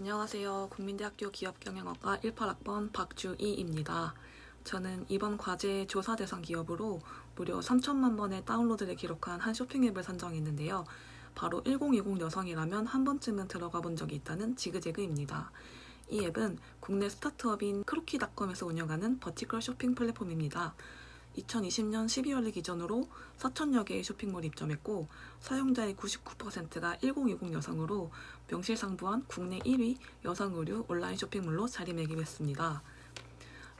안녕하세요. 국민대학교 기업경영학과 18학번 박주희입니다. 저는 이번 과제 조사 대상 기업으로 무려 3천만 번의 다운로드를 기록한 한 쇼핑 앱을 선정했는데요. 바로 1020 여성이라면 한 번쯤은 들어가 본 적이 있다는 지그재그입니다. 이 앱은 국내 스타트업인 크로키닷컴에서 운영하는 버티컬 쇼핑 플랫폼입니다. 2020년 12월을 기준으로 4천여 개의 쇼핑몰이 입점했고 사용자의 99%가 1020 여성으로 명실상부한 국내 1위 여성 의류 온라인 쇼핑몰로 자리매김했습니다.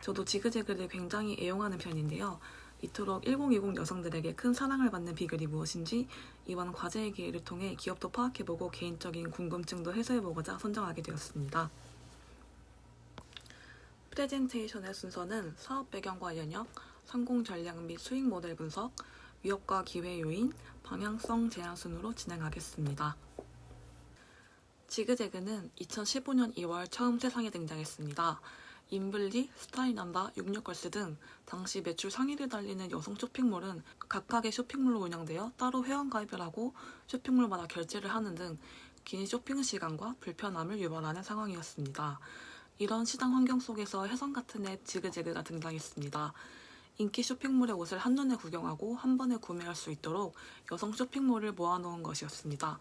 저도 지그재그를 굉장히 애용하는 편인데요. 이토록 1020 여성들에게 큰 사랑을 받는 비결이 무엇인지 이번 과제의 기회를 통해 기업도 파악해보고 개인적인 궁금증도 해소해보고자 선정하게 되었습니다. 프레젠테이션의 순서는 사업 배경과 연역, 성공 전략 및 수익 모델 분석, 위협과 기회 요인, 방향성 제안 순으로 진행하겠습니다. 지그재그는 2015년 2월 처음 세상에 등장했습니다. 인블리, 스타일난다, 66걸스 등 당시 매출 상위를 달리는 여성 쇼핑몰은 각각의 쇼핑몰로 운영되어 따로 회원가입을 하고 쇼핑몰마다 결제를 하는 등 긴 쇼핑 시간과 불편함을 유발하는 상황이었습니다. 이런 시장 환경 속에서 혜성 같은 앱 지그재그가 등장했습니다. 인기 쇼핑몰의 옷을 한눈에 구경하고 한 번에 구매할 수 있도록 여성 쇼핑몰을 모아놓은 것이었습니다.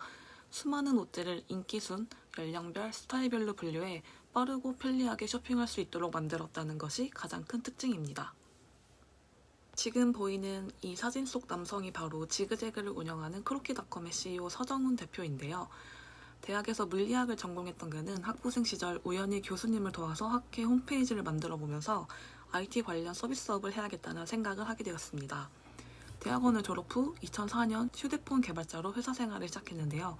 수많은 옷들을 인기순, 연령별, 스타일별로 분류해 빠르고 편리하게 쇼핑할 수 있도록 만들었다는 것이 가장 큰 특징입니다. 지금 보이는 이 사진 속 남성이 바로 지그재그를 운영하는 크로키닷컴의 CEO 서정훈 대표인데요. 대학에서 물리학을 전공했던 그는 학부생 시절 우연히 교수님을 도와서 학회 홈페이지를 만들어 보면서 IT 관련 서비스업을 해야겠다는 생각을 하게 되었습니다. 대학원을 졸업 후 2004년 휴대폰 개발자로 회사 생활을 시작했는데요.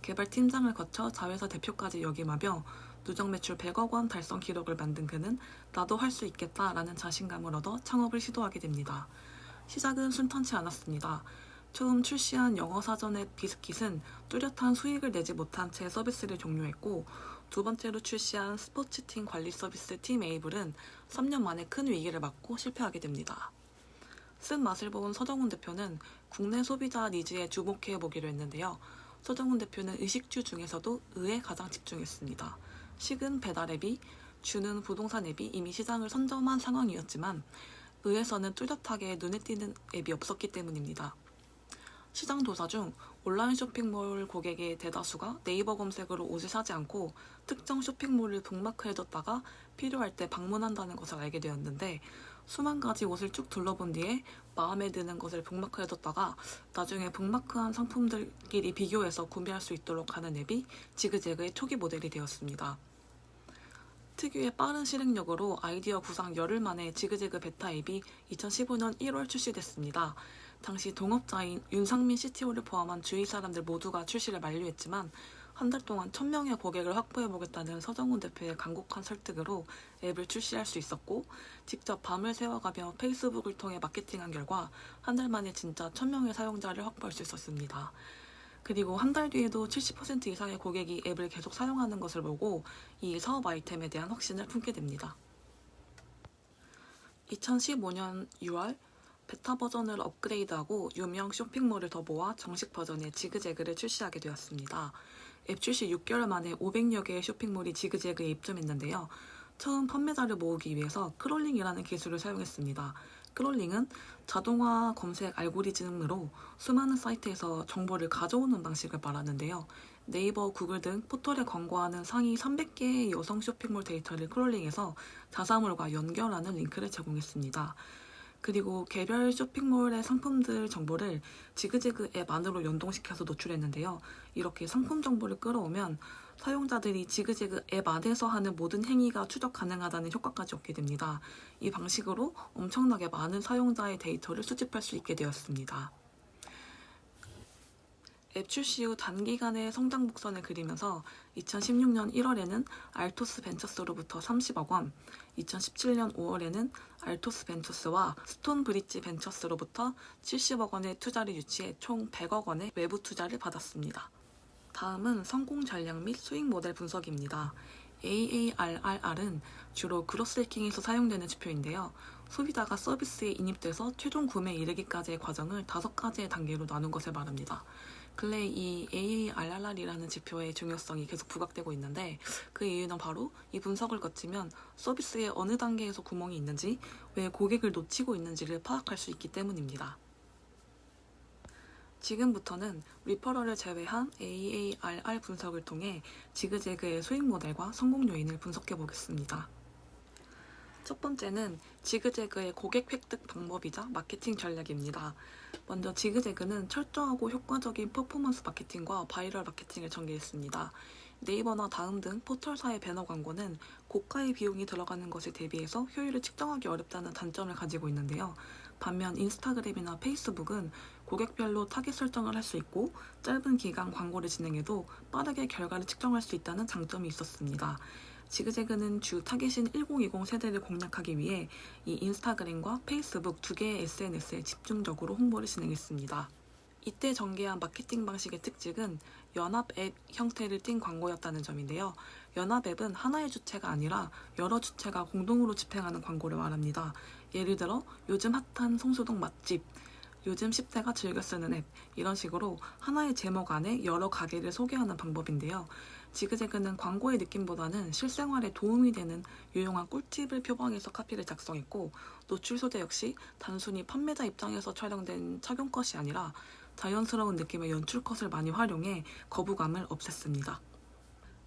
개발팀장을 거쳐 자회사 대표까지 역임하며 누적 매출 100억 원 달성 기록을 만든 그는 나도 할 수 있겠다라는 자신감을 얻어 창업을 시도하게 됩니다. 시작은 순탄치 않았습니다. 처음 출시한 영어 사전 앱 비스킷은 뚜렷한 수익을 내지 못한 채 서비스를 종료했고 두 번째로 출시한 스포츠팀 관리 서비스 팀 에이블은 3년 만에 큰 위기를 맞고 실패하게 됩니다. 쓴 맛을 본 서정훈 대표는 국내 소비자 니즈에 주목해 보기로 했는데요. 서정훈 대표는 의식주 중에서도 의에 가장 집중했습니다. 식은 배달 앱이, 주는 부동산 앱이 이미 시장을 선점한 상황이었지만 의에서는 뚜렷하게 눈에 띄는 앱이 없었기 때문입니다. 시장 조사 중 온라인 쇼핑몰 고객의 대다수가 네이버 검색으로 옷을 사지 않고 특정 쇼핑몰을 북마크해뒀다가 필요할 때 방문한다는 것을 알게 되었는데 수만 가지 옷을 쭉 둘러본 뒤에 마음에 드는 것을 북마크해뒀다가 나중에 북마크한 상품들끼리 비교해서 구매할 수 있도록 하는 앱이 지그재그의 초기 모델이 되었습니다. 특유의 빠른 실행력으로 아이디어 구상 열흘 만에 지그재그 베타 앱이 2015년 1월 출시됐습니다. 당시 동업자인 윤상민 CTO를 포함한 주위 사람들 모두가 출시를 만료했지만 한 달 동안 1000명의 고객을 확보해보겠다는 서정훈 대표의 간곡한 설득으로 앱을 출시할 수 있었고 직접 밤을 새워가며 페이스북을 통해 마케팅한 결과 한 달 만에 진짜 1000명의 사용자를 확보할 수 있었습니다. 그리고 한 달 뒤에도 70% 이상의 고객이 앱을 계속 사용하는 것을 보고 이 사업 아이템에 대한 확신을 품게 됩니다. 2015년 6월 베타 버전을 업그레이드하고 유명 쇼핑몰을 더 모아 정식 버전의 지그재그를 출시하게 되었습니다. 앱 출시 6개월 만에 500여 개의 쇼핑몰이 지그재그에 입점했는데요. 처음 판매자를 모으기 위해서 크롤링이라는 기술을 사용했습니다. 크롤링은 자동화 검색 알고리즘으로 수많은 사이트에서 정보를 가져오는 방식을 말하는데요. 네이버, 구글 등 포털에 광고하는 상위 300개의 여성 쇼핑몰 데이터를 크롤링해서 자사몰과 연결하는 링크를 제공했습니다. 그리고 개별 쇼핑몰의 상품들 정보를 지그재그 앱 안으로 연동시켜서 노출했는데요. 이렇게 상품 정보를 끌어오면 사용자들이 지그재그 앱 안에서 하는 모든 행위가 추적 가능하다는 효과까지 얻게 됩니다. 이 방식으로 엄청나게 많은 사용자의 데이터를 수집할 수 있게 되었습니다. 앱 출시 후 단기간에 성장 곡선을 그리면서 2016년 1월에는 알토스 벤처스로부터 30억 원, 2017년 5월에는 알토스 벤처스와 스톤 브릿지 벤처스로부터 70억 원의 투자를 유치해 총 100억 원의 외부 투자를 받았습니다. 다음은 성공 전략 및 수익 모델 분석입니다. AARR은 주로 그로스 해킹에서 사용되는 지표인데요. 소비자가 서비스에 인입돼서 최종 구매에 이르기까지의 과정을 5가지의 단계로 나눈 것을 말합니다. 근래 이 AARR이라는 지표의 중요성이 계속 부각되고 있는데 그 이유는 바로 이 분석을 거치면 서비스의 어느 단계에서 구멍이 있는지, 왜 고객을 놓치고 있는지를 파악할 수 있기 때문입니다. 지금부터는 리퍼럴을 제외한 AARR 분석을 통해 지그재그의 수익 모델과 성공 요인을 분석해 보겠습니다. 첫 번째는 지그재그의 고객 획득 방법이자 마케팅 전략입니다. 먼저 지그재그는 철저하고 효과적인 퍼포먼스 마케팅과 바이럴 마케팅을 전개했습니다. 네이버나 다음 등 포털사의 배너 광고는 고가의 비용이 들어가는 것에 대비해서 효율을 측정하기 어렵다는 단점을 가지고 있는데요. 반면 인스타그램이나 페이스북은 고객별로 타겟 설정을 할 수 있고 짧은 기간 광고를 진행해도 빠르게 결과를 측정할 수 있다는 장점이 있었습니다. 지그재그는 주 타겟인 1020 세대를 공략하기 위해 이 인스타그램과 페이스북 두 개의 SNS에 집중적으로 홍보를 진행했습니다. 이때 전개한 마케팅 방식의 특징은 연합 앱 형태를 띈 광고였다는 점인데요. 연합 앱은 하나의 주체가 아니라 여러 주체가 공동으로 집행하는 광고를 말합니다. 예를 들어 요즘 핫한 성수동 맛집, 요즘 10대가 즐겨 쓰는 앱, 이런 식으로 하나의 제목 안에 여러 가게를 소개하는 방법인데요. 지그재그는 광고의 느낌보다는 실생활에 도움이 되는 유용한 꿀팁을 표방해서 카피를 작성했고, 노출 소재 역시 단순히 판매자 입장에서 촬영된 착용컷이 아니라 자연스러운 느낌의 연출컷을 많이 활용해 거부감을 없앴습니다.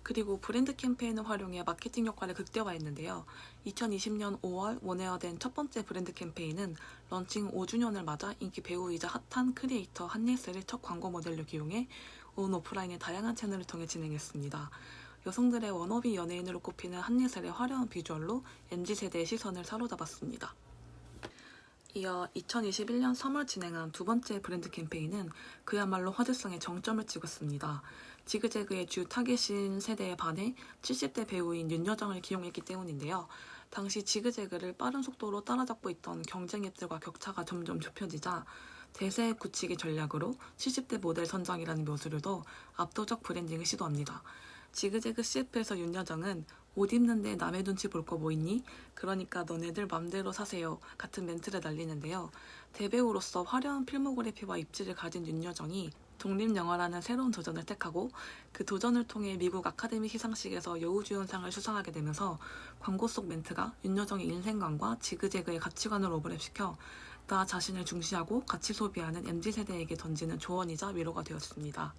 그리고 브랜드 캠페인을 활용해 마케팅 효과를 극대화했는데요. 2020년 5월 원에어된 첫 번째 브랜드 캠페인은 런칭 5주년을 맞아 인기 배우이자 핫한 크리에이터 한예슬을 첫 광고 모델로 기용해 온 오프라인의 다양한 채널을 통해 진행했습니다. 여성들의 워너비 연예인으로 꼽히는 한예슬의 화려한 비주얼로 MZ세대의 시선을 사로잡았습니다. 이어 2021년 3월 진행한 두 번째 브랜드 캠페인은 그야말로 화제성의 정점을 찍었습니다. 지그재그의 주 타겟인 세대에 반해 70대 배우인 윤여정을 기용했기 때문인데요. 당시 지그재그를 빠른 속도로 따라잡고 있던 경쟁 앱들과 격차가 점점 좁혀지자 대세 굳히기 전략으로 70대 모델 선정이라는 묘수를 둬 압도적 브랜딩을 시도합니다. 지그재그 CF에서 윤여정은 옷 입는데 남의 눈치 볼 거 뭐 있니? 그러니까 너네들 맘대로 사세요 같은 멘트를 날리는데요. 대배우로서 화려한 필모그래피와 입지를 가진 윤여정이 독립영화라는 새로운 도전을 택하고 그 도전을 통해 미국 아카데미 시상식에서 여우주연상을 수상하게 되면서 광고 속 멘트가 윤여정의 인생관과 지그재그의 가치관을 오버랩시켜 나 자신을 중시하고 가치 소비하는 MZ세대에게 던지는 조언이자 위로가 되었습니다.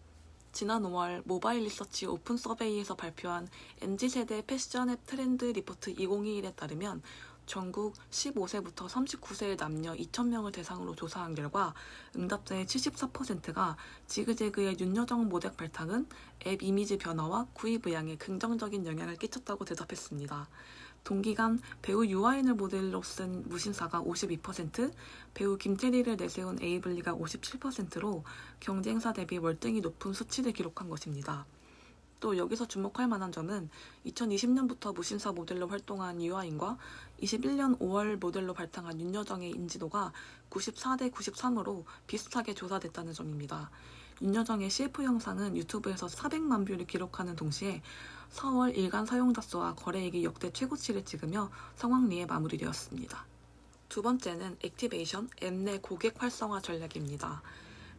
지난 5월 모바일 리서치 오픈 서베이에서 발표한 MZ세대 패션 앱 트렌드 리포트 2021에 따르면 전국 15세부터 39세의 남녀 2,000명을 대상으로 조사한 결과 응답자의 74%가 지그재그의 윤여정 모델 발탁은 앱 이미지 변화와 구입 의향에 긍정적인 영향을 끼쳤다고 대답했습니다. 동기간 배우 유아인을 모델로 쓴 무신사가 52%, 배우 김태리를 내세운 에이블리가 57%로 경쟁사 대비 월등히 높은 수치를 기록한 것입니다. 또 여기서 주목할 만한 점은 2020년부터 무신사 모델로 활동한 유아인과 21년 5월 모델로 발탁한 윤여정의 인지도가 94대 93으로 비슷하게 조사됐다는 점입니다. 윤여정의 CF 영상은 유튜브에서 400만 뷰를 기록하는 동시에 4월 일간 사용자 수와 거래액이 역대 최고치를 찍으며 성황리에 마무리되었습니다. 두 번째는 액티베이션, 앱 내 고객 활성화 전략입니다.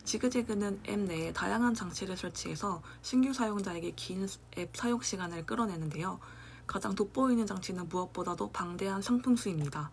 지그재그는 앱 내에 다양한 장치를 설치해서 신규 사용자에게 긴 앱 사용 시간을 끌어내는데요. 가장 돋보이는 장치는 무엇보다도 방대한 상품 수입니다.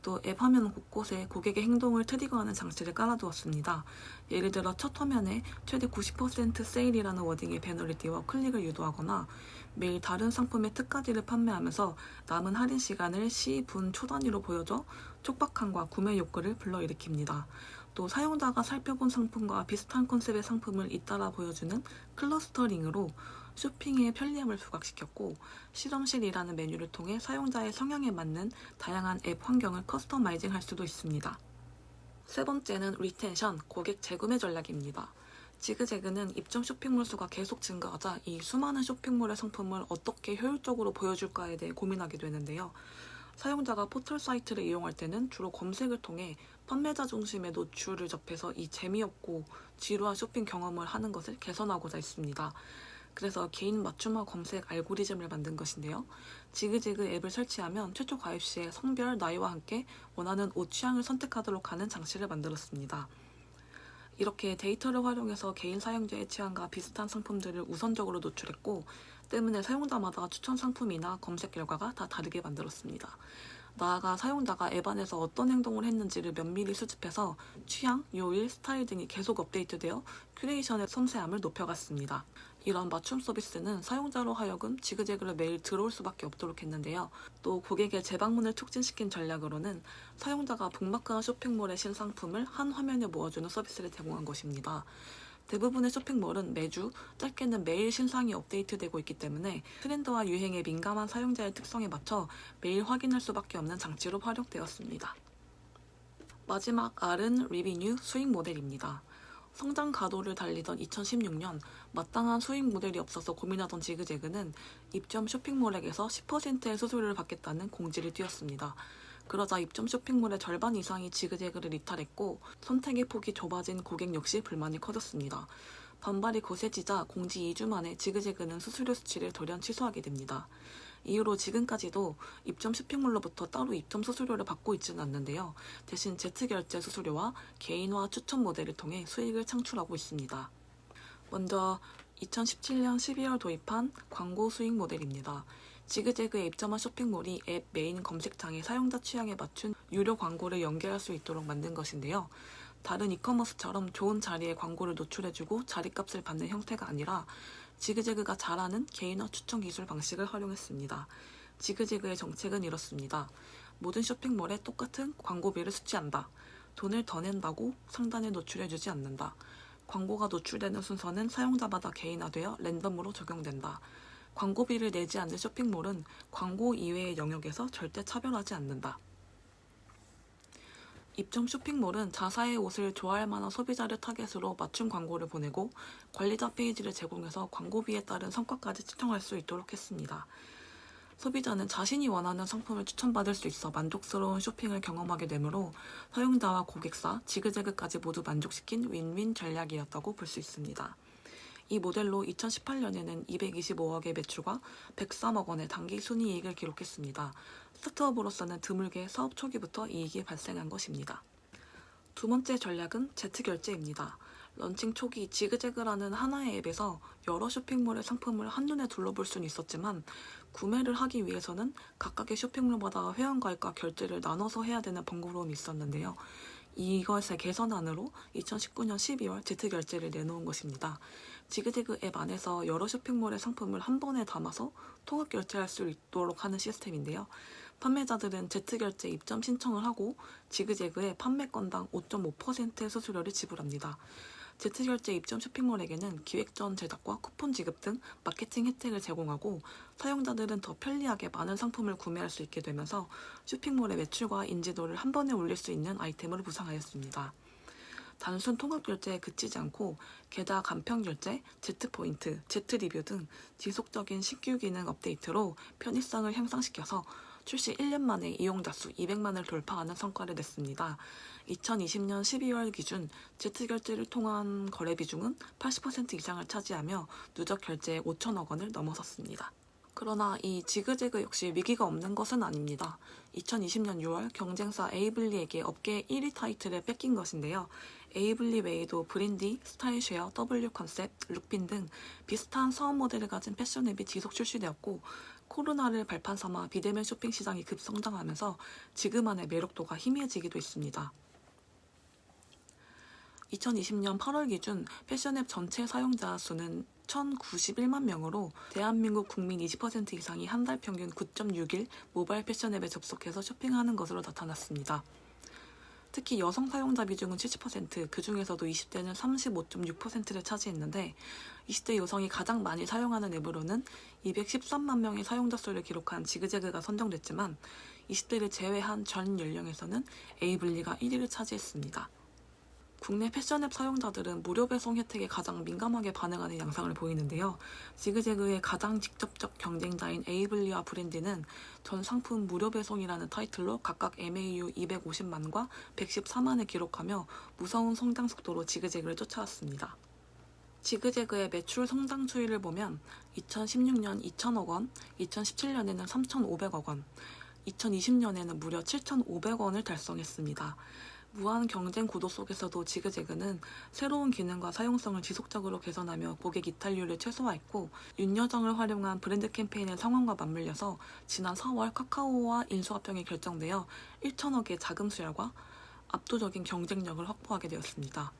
또 앱 화면 곳곳에 고객의 행동을 트리거하는 장치를 깔아두었습니다. 예를 들어 첫 화면에 최대 90% 세일이라는 워딩의 배너를 띄워 클릭을 유도하거나 매일 다른 상품의 특가지를 판매하면서 남은 할인 시간을 시, 분, 초 단위로 보여줘 촉박함과 구매 욕구를 불러일으킵니다. 또 사용자가 살펴본 상품과 비슷한 컨셉의 상품을 잇따라 보여주는 클러스터링으로 쇼핑의 편리함을 부각시켰고, 실험실이라는 메뉴를 통해 사용자의 성향에 맞는 다양한 앱 환경을 커스터마이징할 수도 있습니다. 세 번째는 리텐션, 고객 재구매 전략입니다. 지그재그는 입점 쇼핑몰 수가 계속 증가하자 이 수많은 쇼핑몰의 상품을 어떻게 효율적으로 보여줄까에 대해 고민하게 되는데요. 사용자가 포털 사이트를 이용할 때는 주로 검색을 통해 판매자 중심의 노출을 접해서 이 재미없고 지루한 쇼핑 경험을 하는 것을 개선하고자 했습니다. 그래서 개인 맞춤화 검색 알고리즘을 만든 것인데요. 지그재그 앱을 설치하면 최초 가입 시에 성별, 나이와 함께 원하는 옷 취향을 선택하도록 하는 장치를 만들었습니다. 이렇게 데이터를 활용해서 개인 사용자의 취향과 비슷한 상품들을 우선적으로 노출했고, 때문에 사용자마다 추천 상품이나 검색 결과가 다 다르게 만들었습니다. 나아가 사용자가 앱 안에서 어떤 행동을 했는지를 면밀히 수집해서 취향, 요일, 스타일 등이 계속 업데이트되어 큐레이션의 섬세함을 높여갔습니다. 이런 맞춤 서비스는 사용자로 하여금 지그재그를 매일 들어올 수밖에 없도록 했는데요. 또 고객의 재방문을 촉진시킨 전략으로는 사용자가 북마크한 쇼핑몰의 신상품을 한 화면에 모아주는 서비스를 제공한 것입니다. 대부분의 쇼핑몰은 매주, 짧게는 매일 신상이 업데이트되고 있기 때문에 트렌드와 유행에 민감한 사용자의 특성에 맞춰 매일 확인할 수밖에 없는 장치로 활용되었습니다. 마지막 R은 리비뉴 수익 모델입니다. 성장 가도를 달리던 2016년 마땅한 수익 모델이 없어서 고민하던 지그재그는 입점 쇼핑몰에게서 10%의 수수료를 받겠다는 공지를 띄웠습니다. 그러자 입점 쇼핑몰의 절반 이상이 지그재그를 이탈했고 선택의 폭이 좁아진 고객 역시 불만이 커졌습니다. 반발이 거세지자 공지 2주 만에 지그재그는 수수료 수치를 돌연 취소하게 됩니다. 이후로 지금까지도 입점 쇼핑몰로부터 따로 입점 수수료를 받고 있지는 않는데요. 대신 Z결제 수수료와 개인화 추천 모델을 통해 수익을 창출하고 있습니다. 먼저 2017년 12월 도입한 광고 수익 모델입니다. 지그재그에 입점한 쇼핑몰이 앱 메인 검색창에 사용자 취향에 맞춘 유료 광고를 연결할 수 있도록 만든 것인데요. 다른 이커머스처럼 좋은 자리에 광고를 노출해주고 자리값을 받는 형태가 아니라 지그재그가 잘하는 개인화 추천 기술 방식을 활용했습니다. 지그재그의 정책은 이렇습니다. 모든 쇼핑몰에 똑같은 광고비를 수취한다. 돈을 더 낸다고 상단에 노출해주지 않는다. 광고가 노출되는 순서는 사용자마다 개인화되어 랜덤으로 적용된다. 광고비를 내지 않는 쇼핑몰은 광고 이외의 영역에서 절대 차별하지 않는다. 입점 쇼핑몰은 자사의 옷을 좋아할 만한 소비자를 타겟으로 맞춤 광고를 보내고 관리자 페이지를 제공해서 광고비에 따른 성과까지 측정할 수 있도록 했습니다. 소비자는 자신이 원하는 상품을 추천받을 수 있어 만족스러운 쇼핑을 경험하게 되므로 사용자와 고객사, 지그재그까지 모두 만족시킨 윈윈 전략이었다고 볼 수 있습니다. 이 모델로 2018년에는 225억의 매출과 103억 원의 단기 순이익을 기록했습니다. 스타트업으로서는 드물게 사업 초기부터 이익이 발생한 것입니다. 두 번째 전략은 Z결제입니다. 런칭 초기 지그재그라는 하나의 앱에서 여러 쇼핑몰의 상품을 한눈에 둘러볼 수는 있었지만 구매를 하기 위해서는 각각의 쇼핑몰마다 회원가입과 결제를 나눠서 해야 되는 번거로움이 있었는데요. 이것의 개선안으로 2019년 12월 Z결제를 내놓은 것입니다. 지그재그 앱 안에서 여러 쇼핑몰의 상품을 한 번에 담아서 통합 결제할 수 있도록 하는 시스템인데요. 판매자들은 Z결제 입점 신청을 하고 지그재그의 판매 건당 5.5%의 수수료를 지불합니다. Z결제 입점 쇼핑몰에게는 기획전 제작과 쿠폰 지급 등 마케팅 혜택을 제공하고 사용자들은 더 편리하게 많은 상품을 구매할 수 있게 되면서 쇼핑몰의 매출과 인지도를 한 번에 올릴 수 있는 아이템을 구상하였습니다. 단순 통합결제에 그치지 않고 계좌 간편결제, Z포인트, Z리뷰 등 지속적인 신규 기능 업데이트로 편의성을 향상시켜서 출시 1년 만에 이용자 수 200만을 돌파하는 성과를 냈습니다. 2020년 12월 기준 Z결제를 통한 거래 비중은 80% 이상을 차지하며 누적 결제액 5천억 원을 넘어섰습니다. 그러나 이 지그재그 역시 위기가 없는 것은 아닙니다. 2020년 6월 경쟁사 에이블리에게 업계 1위 타이틀을 뺏긴 것인데요. 에이블리 외에도 브랜디, 스타일쉐어, W컨셉, 룩빈 등 비슷한 사업 모델을 가진 패션 앱이 지속 출시되었고 코로나를 발판 삼아 비대면 쇼핑 시장이 급성장하면서 지금만의 매력도가 희미해지기도 했습니다. 2020년 8월 기준 패션앱 전체 사용자 수는 1,091만 명으로 대한민국 국민 20% 이상이 한 달 평균 9.6일 모바일 패션앱에 접속해서 쇼핑하는 것으로 나타났습니다. 특히 여성 사용자 비중은 70%, 그 중에서도 20대는 35.6%를 차지했는데 20대 여성이 가장 많이 사용하는 앱으로는 213만 명의 사용자 수를 기록한 지그재그가 선정됐지만 20대를 제외한 전 연령에서는 에이블리가 1위를 차지했습니다. 국내 패션앱 사용자들은 무료 배송 혜택에 가장 민감하게 반응하는 양상을 보이는데요. 지그재그의 가장 직접적 경쟁자인 에이블리와 브랜디는 전 상품 무료 배송이라는 타이틀로 각각 MAU 250만과 114만을 기록하며 무서운 성장 속도로 지그재그를 쫓아왔습니다. 지그재그의 매출 성장 추이를 보면 2016년 2천억 원, 2017년에는 3,500억 원, 2020년에는 무려 7,500원을 달성했습니다. 무한 경쟁 구도 속에서도 지그재그는 새로운 기능과 사용성을 지속적으로 개선하며 고객 이탈률을 최소화했고, 윤여정을 활용한 브랜드 캠페인의 상황과 맞물려서 지난 4월 카카오와 인수합병이 결정되어 1천억의 자금 수혈과 압도적인 경쟁력을 확보하게 되었습니다.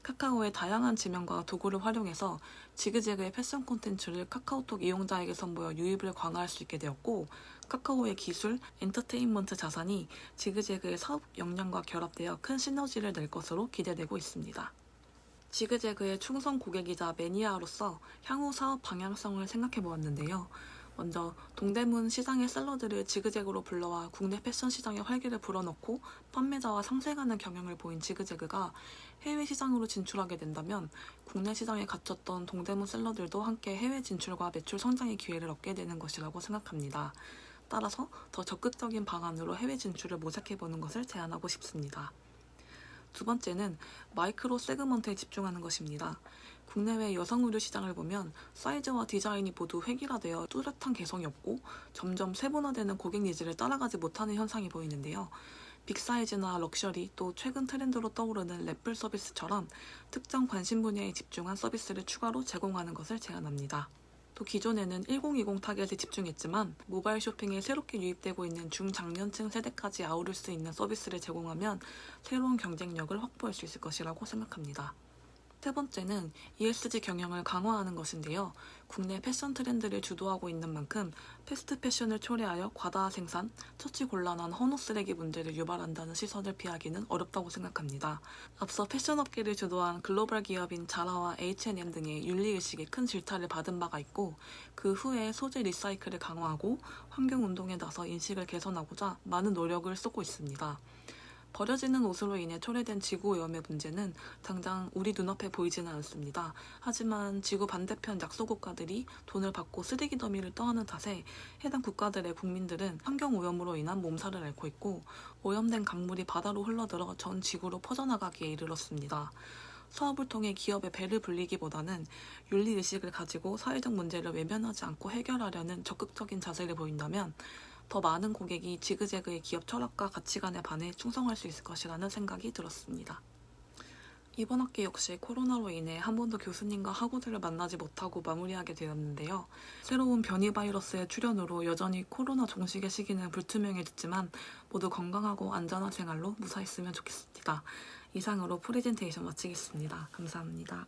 카카오의 다양한 지명과 도구를 활용해서 지그재그의 패션 콘텐츠를 카카오톡 이용자에게 선보여 유입을 강화할 수 있게 되었고, 카카오의 기술, 엔터테인먼트 자산이 지그재그의 사업 역량과 결합되어 큰 시너지를 낼 것으로 기대되고 있습니다. 지그재그의 충성 고객이자 매니아로서 향후 사업 방향성을 생각해 보았는데요. 먼저 동대문 시장의 샐러드를 지그재그로 불러와 국내 패션 시장에 활기를 불어넣고 판매자와 상생하는 경향을 보인 지그재그가 해외 시장으로 진출하게 된다면 국내 시장에 갇혔던 동대문 샐러들도 함께 해외 진출과 매출 성장의 기회를 얻게 되는 것이라고 생각합니다. 따라서 더 적극적인 방안으로 해외 진출을 모색해보는 것을 제안하고 싶습니다. 두 번째는 마이크로 세그먼트에 집중하는 것입니다. 국내외 여성 의류 시장을 보면 사이즈와 디자인이 모두 획일화되어 뚜렷한 개성이 없고 점점 세분화되는 고객 니즈를 따라가지 못하는 현상이 보이는데요. 빅사이즈나 럭셔리, 또 최근 트렌드로 떠오르는 랩플 서비스처럼 특정 관심 분야에 집중한 서비스를 추가로 제공하는 것을 제안합니다. 또 기존에는 1020 타겟에 집중했지만 모바일 쇼핑에 새롭게 유입되고 있는 중장년층 세대까지 아우를 수 있는 서비스를 제공하면 새로운 경쟁력을 확보할 수 있을 것이라고 생각합니다. 세 번째는 ESG 경영을 강화하는 것인데요. 국내 패션 트렌드를 주도하고 있는 만큼 패스트 패션을 초래하여 과다 생산, 처치 곤란한 헌옷 쓰레기 문제를 유발한다는 시선을 피하기는 어렵다고 생각합니다. 앞서 패션업계를 주도한 글로벌 기업인 자라와 H&M 등의 윤리의식이 큰 질타를 받은 바가 있고, 그 후에 소재 리사이클을 강화하고 환경운동에 나서 인식을 개선하고자 많은 노력을 쏟고 있습니다. 버려지는 옷으로 인해 초래된 지구오염의 문제는 당장 우리 눈앞에 보이지는 않습니다. 하지만 지구 반대편 약소 국가들이 돈을 받고 쓰레기 더미를 떠하는 탓에 해당 국가들의 국민들은 환경오염으로 인한 몸살을 앓고 있고, 오염된 강물이 바다로 흘러들어 전 지구로 퍼져나가기에 이르렀습니다. 사업을 통해 기업의 배를 불리기보다는 윤리의식을 가지고 사회적 문제를 외면하지 않고 해결하려는 적극적인 자세를 보인다면 더 많은 고객이 지그재그의 기업 철학과 가치관에 반해 충성할 수 있을 것이라는 생각이 들었습니다. 이번 학기 역시 코로나로 인해 한 번도 교수님과 학우들을 만나지 못하고 마무리하게 되었는데요. 새로운 변이 바이러스의 출현으로 여전히 코로나 종식의 시기는 불투명해졌지만 모두 건강하고 안전한 생활로 무사했으면 좋겠습니다. 이상으로 프레젠테이션 마치겠습니다. 감사합니다.